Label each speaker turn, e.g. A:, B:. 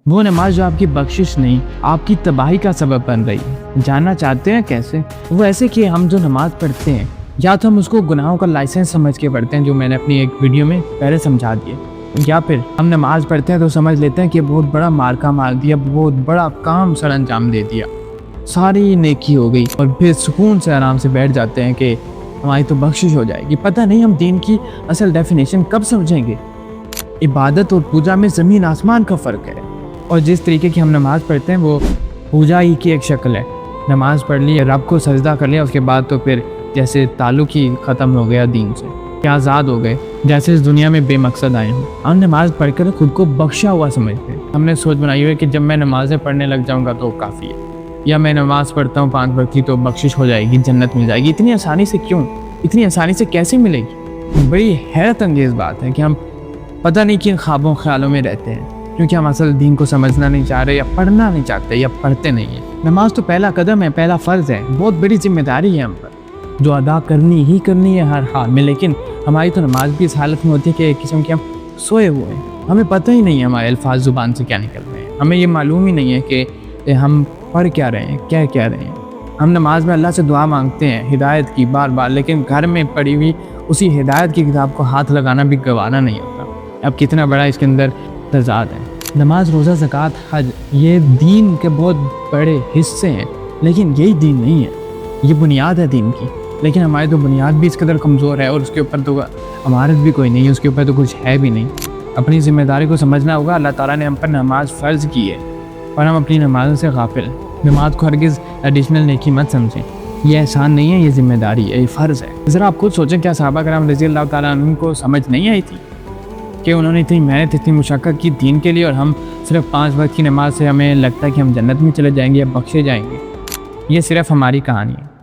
A: وہ نماز جو آپ کی بخشش نہیں آپ کی تباہی کا سبب بن رہی ہے۔ جاننا چاہتے ہیں کیسے؟ وہ ایسے کہ ہم جو نماز پڑھتے ہیں یا تو ہم اس کو گناہوں کا لائسنس سمجھ کے پڑھتے ہیں، جو میں نے اپنی ایک ویڈیو میں پہلے سمجھا دیا، یا پھر ہم نماز پڑھتے ہیں تو سمجھ لیتے ہیں کہ بہت بڑا مارکا مار دیا، بہت بڑا کام سر انجام دے دیا، ساری نیکی ہو گئی، اور پھر سکون سے آرام سے بیٹھ جاتے ہیں کہ ہماری تو بخشش ہو جائے گی۔ پتہ نہیں ہم دین کی اصل ڈیفینیشن کب سمجھیں گے۔ عبادت اور پوجا میں زمین آسمان کا فرق ہے، اور جس طریقے کی ہم نماز پڑھتے ہیں وہ پوجا ہی کی ایک شکل ہے۔ نماز پڑھ لی، رب کو سجدہ کر لیا، اس کے بعد تو پھر جیسے تعلق ہی ختم ہو گیا دین سے، کہ آزاد ہو گئے، جیسے اس دنیا میں بے مقصد آئے ہوں۔ ہم نماز پڑھ کر خود کو بخشا ہوا سمجھتے ہیں۔ ہم نے سوچ بنائی ہوئی کہ جب میں نمازیں پڑھنے لگ جاؤں گا تو کافی ہے، یا میں نماز پڑھتا ہوں 5 وقت کی تو بخشش ہو جائے گی، جنت مل جائے گی۔ اتنی آسانی سے کیوں؟ اتنی آسانی سے کیسے ملے گی؟ بڑی حیرت انگیز بات ہے کہ ہم پتہ نہیں کن خوابوں خیالوں میں رہتے ہیں، کیونکہ ہم اصل دین کو سمجھنا نہیں چاہ رہے، یا پڑھنا نہیں چاہتے، یا پڑھتے نہیں ہیں۔ نماز تو پہلا قدم ہے، پہلا فرض ہے، بہت بڑی ذمہ داری ہے ہم پر، جو ادا کرنی ہی کرنی ہے ہر حال میں۔ لیکن ہماری تو نماز بھی اس حالت میں ہوتی ہے کہ ایک قسم کے ہم سوئے ہوئے ہیں، ہمیں پتہ ہی نہیں ہے ہمارے الفاظ زبان سے کیا نکل رہے ہیں، ہمیں یہ معلوم ہی نہیں ہے کہ ہم پڑھ کیا رہے ہیں، کیا رہے ہیں۔ ہم نماز میں اللہ سے دعا مانگتے ہیں ہدایت کی بار بار، لیکن گھر میں پڑھی ہوئی اسی ہدایت کی کتاب کو ہاتھ لگانا بھی گوارا نہیں ہوتا۔ اب کتنا بڑا اس کے اندر تضاد ہے۔ نماز، روزہ، زکوٰۃ، حج، یہ دین کے بہت بڑے حصے ہیں، لیکن یہی دین نہیں ہے، یہ بنیاد ہے دین کی۔ لیکن ہماری تو بنیاد بھی اس قدر کمزور ہے، اور اس کے اوپر تو عمارت بھی کوئی نہیں ہے، اس کے اوپر تو کچھ ہے بھی نہیں۔ اپنی ذمہ داری کو سمجھنا ہوگا۔ اللہ تعالیٰ نے ہم پر نماز فرض کی ہے، اور ہم اپنی نمازوں سے غافل ہیں۔ نماز کو ہرگز ایڈیشنل نیکی مت سمجھیں، یہ احسان نہیں ہے، یہ ذمہ داری ہے، یہ فرض ہے۔ ذرا آپ خود سوچیں، کیا صحابہ کرام رضی اللہ تعالیٰ عنہ کو سمجھ نہیں آئی تھی کہ انہوں نے اتنی محنت، اتنی مشقت کی دین کے لیے، اور ہم صرف 5 وقت کی نماز سے ہمیں لگتا ہے کہ ہم جنت میں چلے جائیں گے یا بخشے جائیں گے؟ یہ صرف ہماری کہانی ہے۔